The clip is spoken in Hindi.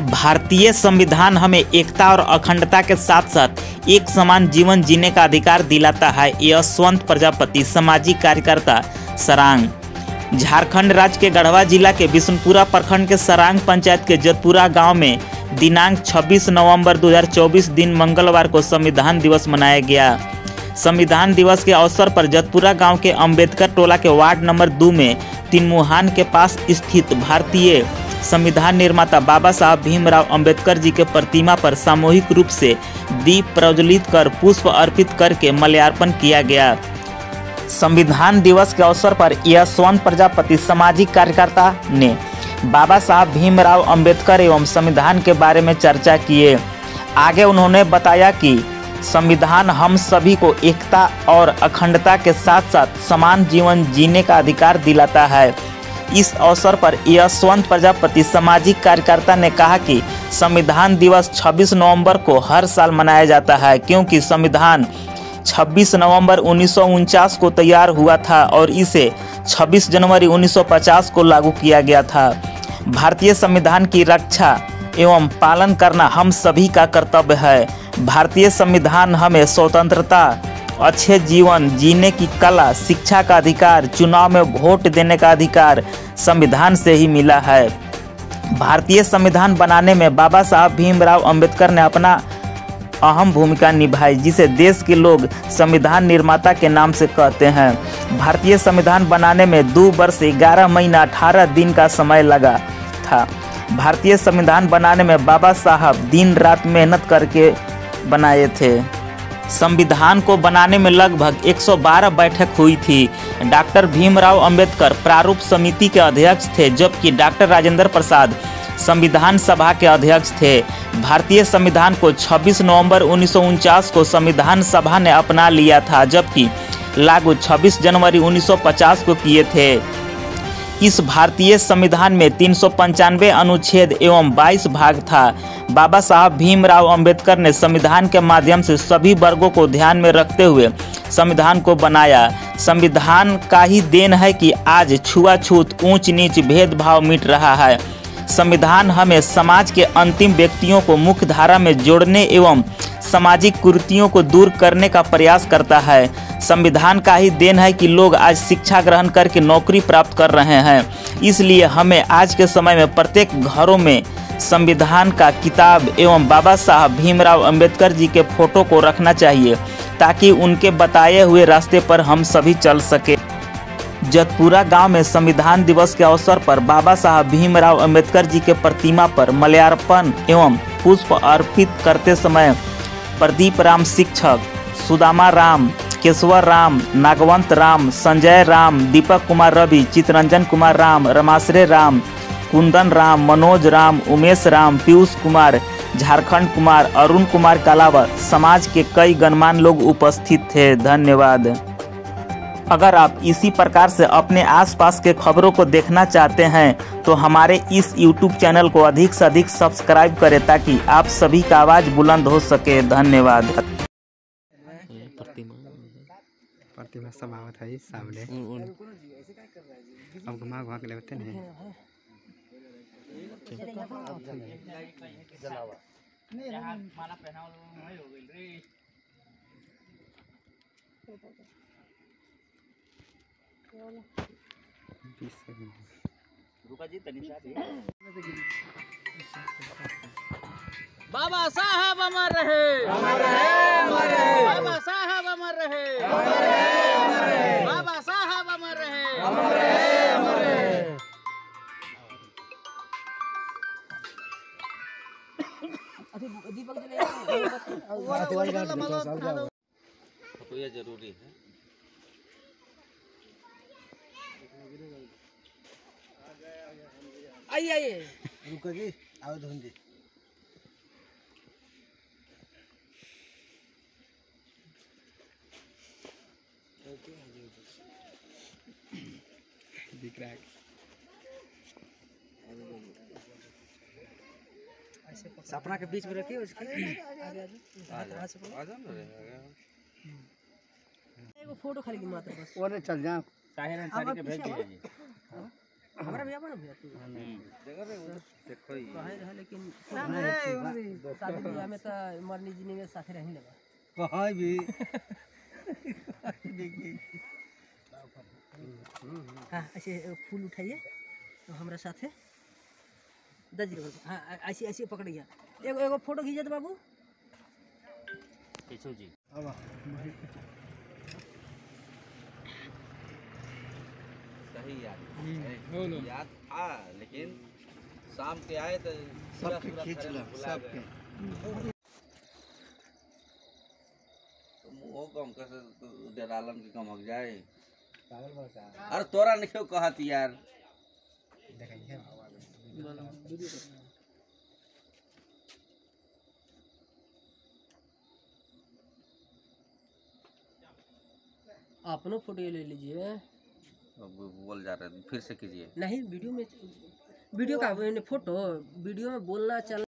भारतीय संविधान हमें एकता और अखंडता के साथ साथ एक समान जीवन जीने का अधिकार दिलाता है। यशवंत प्रजापति, सामाजिक कार्यकर्ता, सरांग। झारखंड राज्य के गढ़वा जिला के बिशुनपुरा प्रखंड के सरांग पंचायत के जतपुरा गांव में दिनांक 26 नवंबर 2024 दिन मंगलवार को संविधान दिवस मनाया गया। संविधान दिवस के अवसर पर जतपुरा गांव के अंबेडकर टोला के वार्ड नंबर 2 में तीनमुहान के पास स्थित भारतीय संविधान निर्माता बाबा साहब भीमराव अंबेडकर जी के प्रतिमा पर सामूहिक रूप से दीप प्रज्वलित कर पुष्प अर्पित करके माल्यार्पण किया गया। संविधान दिवस के अवसर पर यशवंत प्रजापति, सामाजिक कार्यकर्ता, ने बाबा साहब भीमराव अंबेडकर एवं संविधान के बारे में चर्चा किए। आगे उन्होंने बताया कि संविधान हम सभी को एकता और अखंडता के साथ साथ समान जीवन जीने का अधिकार दिलाता है। इस अवसर पर यशवंत प्रजापति, सामाजिक कार्यकर्ता, ने कहा कि संविधान दिवस 26 नवंबर को हर साल मनाया जाता है क्योंकि संविधान 26 नवंबर 1949 को तैयार हुआ था और इसे 26 जनवरी 1950 को लागू किया गया था। भारतीय संविधान की रक्षा एवं पालन करना हम सभी का कर्तव्य है। भारतीय संविधान हमें स्वतंत्रता, अच्छे जीवन जीने की कला, शिक्षा का अधिकार, चुनाव में वोट देने का अधिकार संविधान से ही मिला है। भारतीय संविधान बनाने में बाबा साहब भीमराव अंबेडकर ने अपना अहम भूमिका निभाई, जिसे देश के लोग संविधान निर्माता के नाम से कहते हैं। भारतीय संविधान बनाने में 2 वर्ष 11 महीना 18 दिन का समय लगा था। भारतीय संविधान बनाने में बाबा साहब दिन रात मेहनत करके बनाए थे। संविधान को बनाने में लगभग 112 बैठक हुई थी। डॉक्टर भीमराव अंबेडकर प्रारूप समिति के अध्यक्ष थे, जबकि डॉक्टर राजेंद्र प्रसाद संविधान सभा के अध्यक्ष थे। भारतीय संविधान को 26 नवंबर 1949 को संविधान सभा ने अपना लिया था, जबकि लागू 26 जनवरी 1950 को किए थे। इस भारतीय संविधान में 395 अनुच्छेद एवं 22 भाग था। बाबा साहब भीमराव अंबेडकर ने संविधान के माध्यम से सभी वर्गों को ध्यान में रखते हुए संविधान को बनाया। संविधान का ही देन है कि आज छुआछूत, ऊंच नीच, भेदभाव मिट रहा है। संविधान हमें समाज के अंतिम व्यक्तियों को मुख्य धारा में जोड़ने एवं सामाजिक कुरीतियों को दूर करने का प्रयास करता है। संविधान का ही देन है कि लोग आज शिक्षा ग्रहण करके नौकरी प्राप्त कर रहे हैं। इसलिए हमें आज के समय में प्रत्येक घरों में संविधान का किताब एवं बाबा साहब भीमराव अंबेडकर जी के फोटो को रखना चाहिए, ताकि उनके बताए हुए रास्ते पर हम सभी चल सके। जतपुरा गांव में संविधान दिवस के अवसर पर बाबा साहब भीमराव अंबेडकर जी के प्रतिमा पर माल्यार्पण एवं पुष्प अर्पित करते समय प्रदीप राम शिक्षक, सुदामा राम, केशवर राम, नागवंत राम, संजय राम, दीपक कुमार रवि, चितरंजन कुमार राम, रमाश्रय राम, कुंदन राम, मनोज राम, उमेश राम, पीयूष कुमार, झारखंड कुमार, अरुण कुमार के अलावा समाज के कई गणमान्य लोग उपस्थित थे। धन्यवाद। अगर आप इसी प्रकार से अपने आसपास के खबरों को देखना चाहते हैं तो हमारे इस YouTube चैनल को अधिक से अधिक सब्सक्राइब करें, ताकि आप सभी का आवाज़ बुलंद हो सके। धन्यवाद। प्रतिमा समावत है सामने। अब घुमा घुमा के लेते हैं। बाबा साहब अमर रहे, अमर रहे, अमर रहे। बाबा साहब अमर रहे, अमर रहे, अमर रहे। बाबा साहब अमर रहे, अमर रहे, अमर रहे। दीपक जलाइए। तो ये जरूरी है। आइए रुको जी, आओ धुंधी। सपना के बीच में रखिए उसके एगो फोटो खाली मात्र बस। ओने चल जा, ताहिर अंसारी के भेज दीजिए। हमारा भैया बना भैया तू देखो ही कहे रहे लेकिन शादी ब्याह में तो मरनी जीने में साथ रही लगा कहाँ भी हाँ ऐसे फूल उठाइए तो हमारे साथ है दज हाँ ऐसे ऐसे पकड़िए एगो एगो फोटो खींचे तो बाबू केशव जी सही याद याद था लेकिन शाम के आए तो सबके खींच लो सबके वो कम कैसे डरालन के कम हो जाए अरे तोरा नहीं क्यों कहत यार अपनो फोटो ले लीजिए बोल जा रहे फिर से कीजिए नहीं वीडियो में वीडियो का फोटो वीडियो में बोलना चल